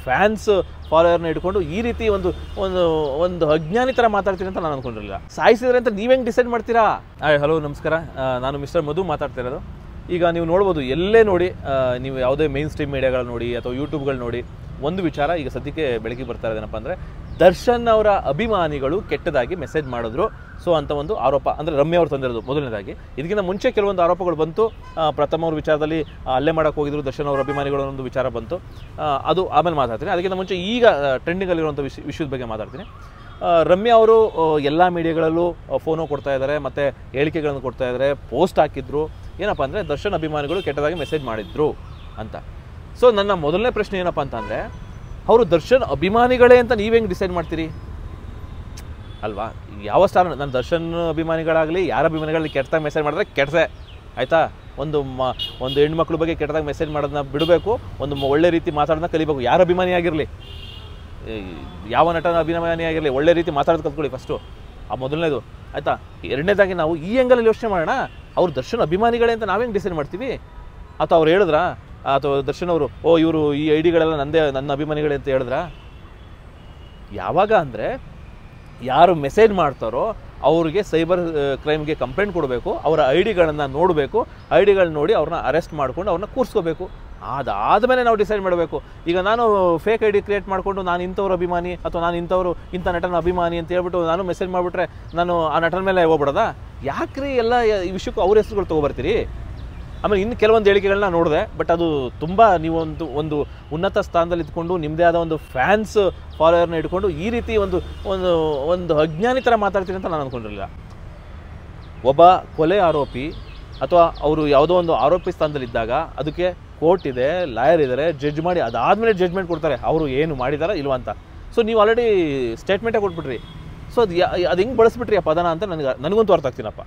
Fans ಫಾಲೋವರ್ನ ಇಟ್ಕೊಂಡು ಈ ರೀತಿ ಒಂದು ಒಂದು ಒಂದು ಅಜ್ಞಾನಿ ಥರ ಮಾತಾಡ್ತೀನಿ ಅಂತ ನಾನು ಅಂದ್ಕೊಂಡಿರಲಿಲ್ಲ. ಸಾಯಿಸಿದ್ರೆ ಅಂತ ನೀವೇ ಡಿಸೈಡ್ ಮಾಡ್ತೀರಾ? ಹಲೋ ನಮಸ್ಕಾರ, ನಾನು ಮಿಸ್ಟರ್ ಮಧು ಮಾತಾಡ್ತಾ ಇರೋದು. ಈಗ ನೀವು ನೋಡ್ಬೋದು, ಎಲ್ಲೇ ನೋಡಿ, ನೀವು ಯಾವುದೇ ಮೇನ್ ಸ್ಟ್ರೀಮ್ ಮೀಡಿಯಾಗಳು ನೋಡಿ ಅಥವಾ ಯೂಟ್ಯೂಬ್ಗಳು ನೋಡಿ, ಒಂದು ವಿಚಾರ ಈಗ ಸದ್ಯಕ್ಕೆ ಬೆಳಕಿಗೆ ಬರ್ತಾ ಇರೋದೇನಪ್ಪ ಅಂದರೆ, ದರ್ಶನ್ ಅವರ ಅಭಿಮಾನಿಗಳು ಕೆಟ್ಟದಾಗಿ ಮೆಸೇಜ್ ಮಾಡಿದ್ರು ಸೊ ಅಂತ ಒಂದು ಆರೋಪ, ಅಂದರೆ ರಮ್ಯ ಅವ್ರು ತಂದಿರೋದು ಮೊದಲನೇದಾಗಿ. ಇದಕ್ಕಿಂತ ಮುಂಚೆ ಕೆಲವೊಂದು ಆರೋಪಗಳು ಬಂತು. ಪ್ರಥಮ ಅವ್ರ ವಿಚಾರದಲ್ಲಿ ಹಲ್ಲೆ ಮಾಡೋಕ್ಕೆ ಹೋಗಿದ್ರು ದರ್ಶನ್ ಅವರ ಅಭಿಮಾನಿಗಳು ಒಂದು ವಿಚಾರ ಬಂತು, ಅದು ಆಮೇಲೆ ಮಾತಾಡ್ತೀನಿ. ಅದಕ್ಕಿಂತ ಮುಂಚೆ ಈಗ ಟ್ರೆಂಡಿಂಗಲ್ಲಿರುವಂಥ ವಿಷಯದ ಬಗ್ಗೆ ಮಾತಾಡ್ತೀನಿ. ರಮ್ಯಾ ಅವರು ಎಲ್ಲ ಮೀಡಿಯಾಗಳಲ್ಲೂ ಫೋನು ಕೊಡ್ತಾ ಇದ್ದಾರೆ, ಮತ್ತು ಹೇಳಿಕೆಗಳನ್ನು ಕೊಡ್ತಾ ಇದ್ದಾರೆ, ಪೋಸ್ಟ್ ಹಾಕಿದ್ರು. ಏನಪ್ಪ ಅಂದರೆ ದರ್ಶನ್ ಅಭಿಮಾನಿಗಳು ಕೆಟ್ಟದಾಗಿ ಮೆಸೇಜ್ ಮಾಡಿದ್ರು ಅಂತ. ಸೊ ನನ್ನ ಮೊದಲನೇ ಪ್ರಶ್ನೆ ಏನಪ್ಪ ಅಂತಂದರೆ, ಅವರು ದರ್ಶನ್ ಅಭಿಮಾನಿಗಳೇ ಅಂತ ನೀವು ಹೆಂಗೆ ಡಿಸೈಡ್ ಮಾಡ್ತೀರಿ ಅಲ್ವಾ? ಯಾವ ಸ್ಟಾರ್, ನಾನು ದರ್ಶನ್ ಅಭಿಮಾನಿಗಳಾಗಲಿ ಯಾರ ಅಭಿಮಾನಿಗಳಲ್ಲಿ ಕೆಟ್ಟದಾಗಿ ಮೆಸೇಜ್ ಮಾಡಿದ್ರೆ ಕೆಟ್ಟದೆ ಆಯಿತಾ. ಒಂದು ಹೆಣ್ಮಕ್ಳ ಬಗ್ಗೆ ಕೆಟ್ಟದಾಗಿ ಮೆಸೇಜ್ ಮಾಡೋದನ್ನ ಬಿಡಬೇಕು, ಒಂದು ಒಳ್ಳೆ ರೀತಿ ಮಾತಾಡೋದನ್ನ ಕಲಿಬೇಕು. ಯಾರ ಅಭಿಮಾನಿ ಆಗಿರಲಿ, ಯಾವ ನಟನ ಅಭಿಮಾನಿ ಆಗಿರಲಿ, ಒಳ್ಳೆ ರೀತಿ ಮಾತಾಡೋದು ಕಲ್ತ್ಕೊಳ್ಳಿ ಫಸ್ಟು, ಆ ಮೊದಲನೇದು ಆಯಿತಾ. ಎರಡನೇದಾಗಿ ನಾವು ಈ ಆ್ಯಂಗಲಲ್ಲಿ ಯೋಚನೆ ಮಾಡೋಣ, ಅವ್ರು ದರ್ಶನ್ ಅಭಿಮಾನಿಗಳೇ ಅಂತ ನಾವೇಂಗೆ ಡಿಸೈಡ್ ಮಾಡ್ತೀವಿ? ಅಥವಾ ಅವ್ರು ಹೇಳಿದ್ರಾ, ಅಥವಾ ದರ್ಶನ್ ಅವರು ಇವರು ಈ ಐಡಿಗಳೆಲ್ಲ ನನ್ನ ಅಭಿಮಾನಿಗಳೇ ಅಂತ ಹೇಳಿದ್ರಾ? ಯಾವಾಗ ಅಂದರೆ, ಯಾರು ಮೆಸೇಜ್ ಮಾಡ್ತಾರೋ ಅವ್ರಿಗೆ ಸೈಬರ್ ಕ್ರೈಮ್ಗೆ ಕಂಪ್ಲೇಂಟ್ ಕೊಡಬೇಕು, ಅವರ ಐಡಿಗಳನ್ನು ನೋಡಬೇಕು, ಐಡಿಗಳನ್ನ ನೋಡಿ ಅವ್ರನ್ನ ಅರೆಸ್ಟ್ ಮಾಡ್ಕೊಂಡು ಅವ್ರನ್ನ ಕೂರಿಸ್ಕೋಬೇಕು. ಅದಾದಮೇಲೆ ನಾವು ಡಿಸೈಡ್ ಮಾಡಬೇಕು. ಈಗ ನಾನು ಫೇಕ್ ಐಡಿ ಕ್ರಿಯೇಟ್ ಮಾಡಿಕೊಂಡು ನಾನು ಇಂಥವ್ರ ಅಭಿಮಾನಿ ಅಥವಾ ನಾನು ಇಂಥ ನಟನ ಅಭಿಮಾನಿ ಅಂತ ಹೇಳ್ಬಿಟ್ಟು ನಾನು ಮೆಸೇಜ್ ಮಾಡಿಬಿಟ್ರೆ ನಾನು ಆ ನಟನ ಮೇಲೆ ಹೋಗ್ಬಿಡೋದಾ? ಯಾಕ್ರಿ ಎಲ್ಲ ಈ ವಿಷಯಕ್ಕೂ ಅವ್ರ ಹೆಸರುಗಳು ತೊಗೊಬರ್ತೀರಿ? ಆಮೇಲೆ ಇನ್ನು ಕೆಲವೊಂದು ಹೇಳಿಕೆಗಳನ್ನ ನೋಡಿದೆ, ಬಟ್ ಅದು ತುಂಬ ಒಂದು ಉನ್ನತ ಸ್ಥಾನದಲ್ಲಿ ಇದ್ಕೊಂಡು ನಿಮ್ಮದೇ ಆದ ಒಂದು ಫ್ಯಾನ್ಸ್ ಫಾಲೋವರ್ನ ಇಟ್ಕೊಂಡು ಈ ರೀತಿ ಒಂದು ಅಜ್ಞಾನಿ ಥರ ಮಾತಾಡ್ತೀನಿ ಅಂತ ನಾನು ಅಂದ್ಕೊಂಡಿರಲಿಲ್ಲ. ಒಬ್ಬ ಕೊಲೆ ಆರೋಪಿ ಅಥವಾ ಅವರು ಯಾವುದೋ ಒಂದು ಆರೋಪಿ ಸ್ಥಾನದಲ್ಲಿದ್ದಾಗ ಅದಕ್ಕೆ ಕೋರ್ಟ್ ಇದೆ, ಲಾಯರ್ ಇದ್ದಾರೆ, ಜಡ್ಜ್ ಮಾಡಿ ಅದಾದಮೇಲೆ ಜಡ್ಜ್ಮೆಂಟ್ ಕೊಡ್ತಾರೆ ಅವರು ಏನು ಮಾಡಿದಾರ ಇಲ್ವಾ ಅಂತ. ಸೊ ನೀವು ಆಲ್ರೆಡಿ ಸ್ಟೇಟ್ಮೆಂಟೇ ಕೊಟ್ಬಿಟ್ರಿ. ಸೊ ಅದು ಹೆಂಗೆ ಬಳಸ್ಬಿಟ್ರಿ ಆ ಪದನ ಅಂತ ನನಗಂತೂ ಅರ್ಥ ಆಗ್ತೀನಪ್ಪ.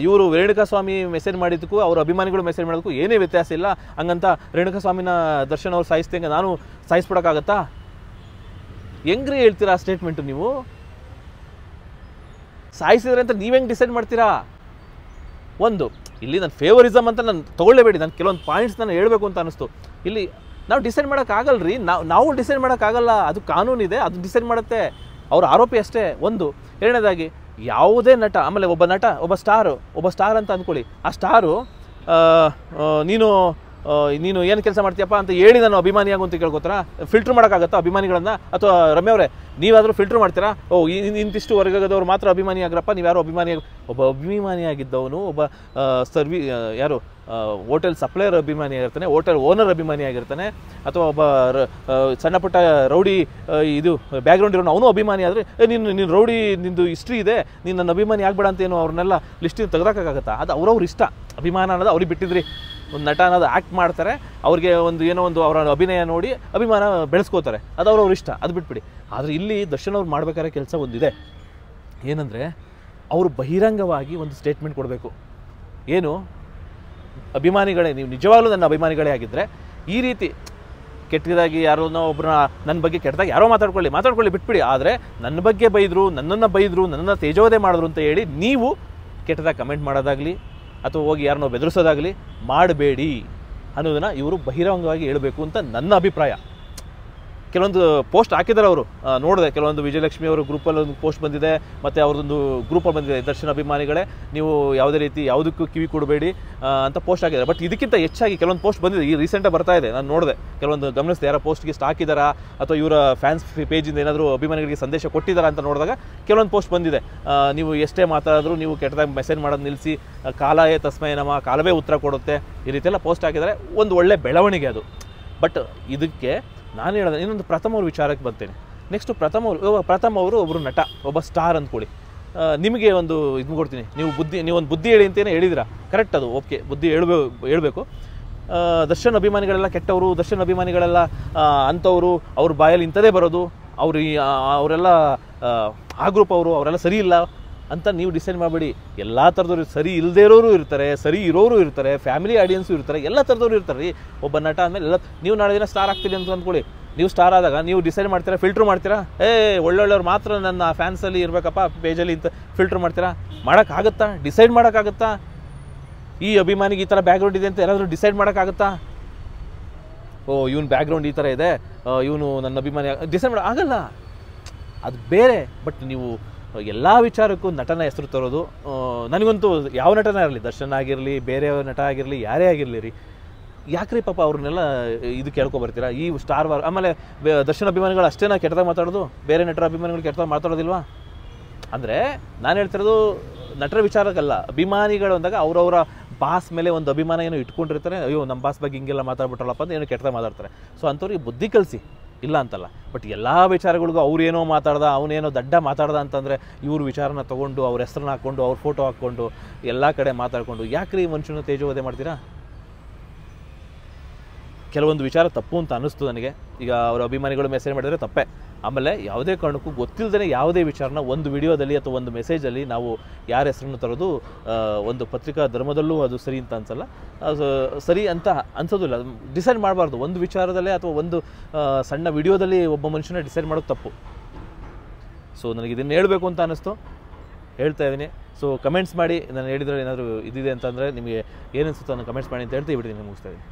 ಇವರು ರೇಣುಕಾಸ್ವಾಮಿ ಮೆಸೇಜ್ ಮಾಡಿದ್ದಕ್ಕೂ ಅವ್ರ ಅಭಿಮಾನಿಗಳು ಮೆಸೇಜ್ ಮಾಡೋದಕ್ಕೂ ಏನೇ ವ್ಯತ್ಯಾಸ ಇಲ್ಲ. ಹಂಗಂತ ರೇಣುಕಾಸ್ವಾಮಿನ ದರ್ಶನ್ ಅವ್ರು ಸಾಯಿಸ್ದಂಗೆ ನಾನು ಸಾಯಿಸ್ಬಿಡೋಕ್ಕಾಗತ್ತಾ? ಹೆಂಗ್ರಿ ಹೇಳ್ತೀರಾ ಆ ಸ್ಟೇಟ್ಮೆಂಟು? ನೀವು ಸಾಯಿಸಿದ್ರೆ ಅಂತ ನೀವ್ ಹೆಂಗೆ ಡಿಸೈಡ್ ಮಾಡ್ತೀರಾ? ಒಂದು ಇಲ್ಲಿ ನನ್ನ ಫೇವರಿಸಮ್ ಅಂತ ನಾನು ತೊಗೊಳ್ಳೇಬೇಡಿ, ನಾನು ಕೆಲವೊಂದು ಪಾಯಿಂಟ್ಸ್ ನಾನು ಹೇಳಬೇಕು ಅಂತ ಅನಿಸ್ತು. ಇಲ್ಲಿ ನಾವು ಡಿಸೈಡ್ ಮಾಡೋಕ್ಕಾಗಲ್ರಿ, ನಾವು ಡಿಸೈಡ್ ಮಾಡೋಕ್ಕಾಗಲ್ಲ, ಅದು ಕಾನೂನಿದೆ, ಅದು ಡಿಸೈಡ್ ಮಾಡುತ್ತೆ. ಅವ್ರ ಆರೋಪಿ ಅಷ್ಟೇ ಒಂದು. ಎರಡನೇದಾಗಿ ಯಾವುದೇ ನಟ, ಆಮೇಲೆ ಒಬ್ಬ ಸ್ಟಾರ್ ಅಂತ ಅಂದ್ಕೊಳ್ಳಿ, ಆ ಸ್ಟಾರು ನೀನು ಏನು ಕೆಲಸ ಮಾಡ್ತೀಯಪ್ಪ ಅಂತ ಹೇಳಿ ನಾನು ಅಭಿಮಾನಿಯಾಗು ಅಂತ ಕೇಳ್ಕೊತಾರ? ಫಿಲ್ಟ್ರ್ ಮಾಡೋಕ್ಕಾಗತ್ತಾ ಅಭಿಮಾನಿಗಳನ್ನ? ಅಥವಾ ರಮ್ಯ ಅವರೇ ನೀವಾದರೂ ಫಿಲ್ಟ್ರ್ ಮಾಡ್ತೀರಾ? ಇಂತಿಷ್ಟು ವರ್ಗದವ್ರು ಮಾತ್ರ ಅಭಿಮಾನಿ ಆಗ್ರಪ್ಪ, ನೀವು ಯಾರು ಒಬ್ಬ ಅಭಿಮಾನಿಯಾಗಿದ್ದವನು ಒಬ್ಬ ಹೋಟೆಲ್ ಸಪ್ಲೈಯರ್ ಅಭಿಮಾನಿ ಆಗಿರ್ತಾನೆ, ಹೋಟೆಲ್ ಓನರ್ ಅಭಿಮಾನಿ ಆಗಿರ್ತಾನೆ, ಅಥವಾ ಒಬ್ಬ ಸಣ್ಣ ಪುಟ್ಟ ರೌಡಿ ಇದು ಬ್ಯಾಕ್ಗ್ರೌಂಡ್ ಇರೋನು ಅವನು ಅಭಿಮಾನಿ ಆದರೆ ನೀನು ರೌಡಿ, ನಿಂದು ಹಿಸ್ಟ್ರಿ ಇದೆ, ನೀನು ನನ್ನ ಅಭಿಮಾನಿ ಆಗ್ಬೇಡ ಅಂತ ಏನು ಅವ್ರನ್ನೆಲ್ಲ ಲಿಸ್ಟಿಂದ ತೆಗೆದಾಕಾಗತ್ತಾ? ಅದು ಅವ್ರವ್ರ ಇಷ್ಟ. ಅಭಿಮಾನ ಅನ್ನೋದು ಅವ್ರಿಗೆ ಬಿಟ್ಟಿದ್ರಿ. ಒಂದು ನಟ ಅನ್ನೋದು ಆ್ಯಕ್ಟ್ ಮಾಡ್ತಾರೆ, ಅವ್ರಿಗೆ ಏನೋ ಒಂದು ಅವರ ಅಭಿನಯ ನೋಡಿ ಅಭಿಮಾನ ಬೆಳೆಸ್ಕೋತಾರೆ, ಅದು ಅವ್ರವ್ರ ಇಷ್ಟ, ಅದು ಬಿಟ್ಬಿಡಿ. ಆದರೆ ಇಲ್ಲಿ ದರ್ಶನ್ ಅವ್ರು ಮಾಡ್ಬೇಕಾದ್ರೆ ಕೆಲಸ ಒಂದಿದೆ, ಏನಂದರೆ ಅವರು ಬಹಿರಂಗವಾಗಿ ಒಂದು ಸ್ಟೇಟ್ಮೆಂಟ್ ಕೊಡಬೇಕು. ಏನು? ಅಭಿಮಾನಿಗಳೇ, ನೀವು ನಿಜವಾಗ್ಲೂ ನನ್ನ ಅಭಿಮಾನಿಗಳೇ ಆಗಿದ್ದರೆ ಈ ರೀತಿ ಕೆಟ್ಟದಾಗಿ ಯಾರನ್ನೋ ಒಬ್ಬರನ್ನ ನನ್ನ ಬಗ್ಗೆ ಕೆಟ್ಟದಾಗಿ ಯಾರೋ ಮಾತಾಡ್ಕೊಳ್ಳಿ ಬಿಟ್ಬಿಡಿ. ಆದರೆ ನನ್ನನ್ನು ಬೈದರು, ನನ್ನನ್ನು ತೇಜೋವಧೆ ಮಾಡಿದ್ರು ಅಂತ ಹೇಳಿ ನೀವು ಕೆಟ್ಟದಾಗಿ ಕಮೆಂಟ್ ಮಾಡೋದಾಗಲಿ ಅಥವಾ ಹೋಗಿ ಯಾರನ್ನೋ ಬೆದರಿಸೋದಾಗಲಿ ಮಾಡಬೇಡಿ ಅನ್ನೋದನ್ನು ಇವರು ಬಹಿರಂಗವಾಗಿ ಹೇಳಬೇಕು ಅಂತ ನನ್ನ ಅಭಿಪ್ರಾಯ. ಕೆಲವೊಂದು ಪೋಸ್ಟ್ ಹಾಕಿದ್ದಾರೆ ಅವರು, ನೋಡಿದೆ. ಕೆಲವೊಂದು ವಿಜಯಲಕ್ಷ್ಮಿ ಅವರ ಗ್ರೂಪಲ್ಲಿ ಒಂದು ಪೋಸ್ಟ್ ಬಂದಿದೆ, ಮತ್ತು ಅವ್ರದ್ದೊಂದು ಗ್ರೂಪಲ್ಲಿ ಬಂದಿದೆ, ದರ್ಶನ್ ಅಭಿಮಾನಿಗಳೇ ನೀವು ಯಾವುದೇ ರೀತಿ ಯಾವುದಕ್ಕೂ ಕಿವಿ ಕೊಡಬೇಡಿ ಅಂತ ಪೋಸ್ಟ್ ಹಾಕಿದ್ದಾರೆ. ಬಟ್ ಇದಕ್ಕಿಂತ ಹೆಚ್ಚಾಗಿ ಕೆಲವೊಂದು ಪೋಸ್ಟ್ ಬಂದಿದೆ, ಈ ರೀಸೆಂಟಾಗಿ ಬರ್ತಾ ಇದೆ, ನಾನು ನೋಡಿದೆ. ಕೆಲವೊಂದು ಗಮನಿಸಿದೆ, ಯಾರೋ ಪೋಸ್ಟ್ಗೆ ಹಾಕಿದಾರಾ ಅಥವಾ ಇವರ ಫ್ಯಾನ್ಸ್ ಪೇಜಿಂದ ಏನಾದರೂ ಅಭಿಮಾನಿಗಳಿಗೆ ಸಂದೇಶ ಕೊಟ್ಟಿದ್ದಾರಾ ಅಂತ ನೋಡಿದಾಗ ಕೆಲವೊಂದು ಪೋಸ್ಟ್ ಬಂದಿದೆ. ನೀವು ಎಷ್ಟೇ ಮಾತಾಡಿದ್ರು ನೀವು ಕೆಟ್ಟದಾಗಿ ಮೆಸೇಜ್ ಮಾಡೋದು ನಿಲ್ಲಿಸಿ, ಕಾಲವೇ ತಸ್ಮೈ ನಮಃ, ಕಾಲವೇ ಉತ್ತರ ಕೊಡುತ್ತೆ, ಈ ರೀತಿಯೆಲ್ಲ ಪೋಸ್ಟ್ ಹಾಕಿದ್ದಾರೆ. ಒಂದು ಒಳ್ಳೆ ಬೆಳವಣಿಗೆ ಅದು. ಬಟ್ ಇದಕ್ಕೆ ನಾನು ಹೇಳಿದೆ, ಇನ್ನೊಂದು ಪ್ರಥಮ ಅವ್ರ ವಿಚಾರಕ್ಕೆ ಬರ್ತೇನೆ. ನೆಕ್ಸ್ಟು ಪ್ರಥಮ ಅವರು ಒಬ್ಬರು ನಟ, ಒಬ್ಬ ಸ್ಟಾರ್ ಅಂದ್ಕೊಳ್ಳಿ. ನಿಮಗೆ ಒಂದು ಇದು ಕೊಡ್ತೀನಿ, ನೀವೊಂದು ಬುದ್ಧಿ ಹೇಳಿ ಅಂತೇನೆ ಹೇಳಿದಿರಾ, ಕರೆಕ್ಟ್, ಅದು ಓಕೆ, ಬುದ್ಧಿ ಹೇಳಬೇಕು. ದರ್ಶನ್ ಅಭಿಮಾನಿಗಳೆಲ್ಲ ಕೆಟ್ಟವರು, ದರ್ಶನ್ ಅಭಿಮಾನಿಗಳೆಲ್ಲ ಅಂಥವರು, ಅವ್ರ ಬಾಯಲ್ಲಿ ಇಂಥದೇ ಬರೋದು, ಅವರೆಲ್ಲ ಆ ಗ್ರೂಪ್ ಅವರೆಲ್ಲ ಸರಿ ಇಲ್ಲ ಅಂತ ನೀವು ಡಿಸೈಡ್ ಮಾಡಬೇಡಿ. ಎಲ್ಲ ಥರದವ್ರು, ಸರಿ ಇಲ್ಲದೇ ಇರೋರು ಇರ್ತಾರೆ, ಸರಿ ಇರೋರು ಇರ್ತಾರೆ, ಫ್ಯಾಮಿಲಿ ಆಡಿಯನ್ಸು ಇರ್ತಾರೆ, ಎಲ್ಲ ಥರದವ್ರು ಇರ್ತಾರೆ ರೀ. ಒಬ್ಬ ನಟ ಆದಮೇಲೆ ನೀವು ನಾಳೆ ದಿನ ಸ್ಟಾರ್ ಆಗ್ತೀರಿ ಅಂತ ಅಂದ್ಕೊಳ್ಳಿ. ನೀವು ಸ್ಟಾರ್ ಆದಾಗ ನೀವು ಡಿಸೈಡ್ ಮಾಡ್ತೀರಾ, ಫಿಲ್ಟ್ರ್ ಮಾಡ್ತೀರಾ? ಒಳ್ಳೊಳ್ಳೆಯವ್ರು ಮಾತ್ರ ನನ್ನ ಫ್ಯಾನ್ಸಲ್ಲಿ ಇರಬೇಕಪ್ಪ ಪೇಜಲ್ಲಿ ಅಂತ ಫಿಲ್ಟ್ರ್ ಮಾಡ್ತೀರಾ? ಮಾಡೋಕ್ಕಾಗುತ್ತಾ? ಡಿಸೈಡ್ ಮಾಡೋಕ್ಕಾಗುತ್ತಾ? ಈ ಅಭಿಮಾನಿಗೆ ಈ ಥರ ಬ್ಯಾಕ್ಗ್ರೌಂಡ್ ಇದೆ ಅಂತ ಯಾರಾದರೂ ಡಿಸೈಡ್ ಮಾಡೋಕ್ಕಾಗುತ್ತಾ? ಓ ಇವನು ಬ್ಯಾಕ್ಗ್ರೌಂಡ್ ಈ ಥರ ಇದೆ, ಇವನು ನನ್ನ ಅಭಿಮಾನಿ ಡಿಸೈಡ್ ಮಾಡಿ ಆಗಲ್ಲ. ಅದು ಬೇರೆ. ಬಟ್ ನೀವು ಎಲ್ಲ ವಿಚಾರಕ್ಕೂ ನಟನ ಹೆಸರು ತರೋದು, ನನಗಂತೂ ಯಾವ ನಟನ ಇರಲಿ, ದರ್ಶನ್ ಆಗಿರಲಿ, ಬೇರೆ ನಟ ಆಗಿರಲಿ, ಯಾರೇ ಆಗಿರಲಿ ರೀ, ಯಾಕ್ರಿ ಪಾಪ ಅವ್ರನ್ನೆಲ್ಲ ಇದು ಕೇಳ್ಕೊಬರ್ತೀರಾ? ಈ ಸ್ಟಾರ್ ವಾರ್ ಆಮೇಲೆ ದರ್ಶನ್ ಅಭಿಮಾನಿಗಳು ಅಷ್ಟೇನಾ ಕೆಟ್ಟದಾಗ ಮಾತಾಡೋದು, ಬೇರೆ ನಟರ ಅಭಿಮಾನಿಗಳು ಕೆಟ್ಟದಾಗ ಮಾತಾಡೋದಿಲ್ವಾ? ಅಂದರೆ ನಾನು ಹೇಳ್ತಿರೋದು ನಟರ ವಿಚಾರಕ್ಕಲ್ಲ, ಅಭಿಮಾನಿಗಳು ಅಂದಾಗ ಅವರವರ ಬಾಸ್ ಮೇಲೆ ಒಂದು ಅಭಿಮಾನ ಏನೋ ಇಟ್ಕೊಂಡಿರ್ತಾರೆ. ಅಯ್ಯೋ ನಮ್ಮ ಬಾಸ್ ಬಗ್ಗೆ ಹಿಂಗೆಲ್ಲ ಮಾತಾಡ್ಬಿಟ್ರಲ್ಲಪ್ಪ ಅಂತ ಏನೋ ಕೆಟ್ಟದಾಗ ಮಾತಾಡ್ತಾರೆ. ಸೊ ಅಂಥವ್ರಿಗೆ ಬುದ್ಧಿ ಕಲಿಸಿ, ಇಲ್ಲ ಅಂತಲ್ಲ. ಬಟ್ ಎಲ್ಲ ವಿಚಾರಗಳಿಗೂ ಅವ್ರೇನೋ ಮಾತಾಡ್ದ, ಅವನೇನೋ ದಡ್ಡ ಮಾತಾಡ್ದ ಅಂತಂದರೆ ಇವ್ರ ವಿಚಾರನ ತೊಗೊಂಡು ಅವ್ರ ಹೆಸ್ರನ್ನ ಹಾಕ್ಕೊಂಡು ಅವ್ರ ಫೋಟೋ ಹಾಕ್ಕೊಂಡು ಎಲ್ಲ ಕಡೆ ಮಾತಾಡಿಕೊಂಡು ಯಾಕ್ರಿ ಮನುಷ್ಯನ ತೇಜೋವಧೆ ಮಾಡ್ತೀರಾ? ಕೆಲವೊಂದು ವಿಚಾರ ತಪ್ಪು ಅಂತ ಅನ್ನಿಸ್ತು ನನಗೆ. ಈಗ ಅವರ ಅಭಿಮಾನಿಗಳು ಮೆಸೇಜ್ ಮಾಡಿದರೆ ತಪ್ಪೇ. ಆಮೇಲೆ ಯಾವುದೇ ಕಾರಣಕ್ಕೂ ಗೊತ್ತಿಲ್ಲದೇ ಯಾವುದೇ ವಿಚಾರನ ಒಂದು ವಿಡಿಯೋದಲ್ಲಿ ಅಥವಾ ಒಂದು ಮೆಸೇಜಲ್ಲಿ ನಾವು ಯಾರ ಹೆಸರನ್ನು ತರೋದು ಒಂದು ಪತ್ರಿಕಾ ಧರ್ಮದಲ್ಲೂ ಅದು ಸರಿ ಅಂತ ಅನ್ಸಲ್ಲ, ಸರಿ ಅಂತ ಅನ್ಸೋದಿಲ್ಲ. ಡಿಸೈಡ್ ಮಾಡಬಾರ್ದು ಒಂದು ವಿಚಾರದಲ್ಲೇ ಅಥವಾ ಒಂದು ಸಣ್ಣ ವಿಡಿಯೋದಲ್ಲಿ ಒಬ್ಬ ಮನುಷ್ಯನ ಡಿಸೈಡ್ ಮಾಡೋದು ತಪ್ಪು. ಸೊ ನನಗೆ ಇದನ್ನು ಹೇಳಬೇಕು ಅಂತ ಅನ್ನಿಸ್ತು, ಹೇಳ್ತಾ ಇದ್ದೀನಿ. ಸೊ ಕಮೆಂಟ್ಸ್ ಮಾಡಿ, ನಾನು ಹೇಳಿದ್ರೆ ಏನಾದರೂ ಇದಿದೆ ಅಂತಂದರೆ ನಿಮಗೆ ಏನು ಅನಿಸುತ್ತೋ ಅದನ್ನು ಕಮೆಂಟ್ಸ್ ಮಾಡಿ ಅಂತ ಹೇಳ್ತಾ ಬಿಡ್ತೀನಿ, ಮುಗಿಸ್ತಾ ಇದ್ದೀನಿ.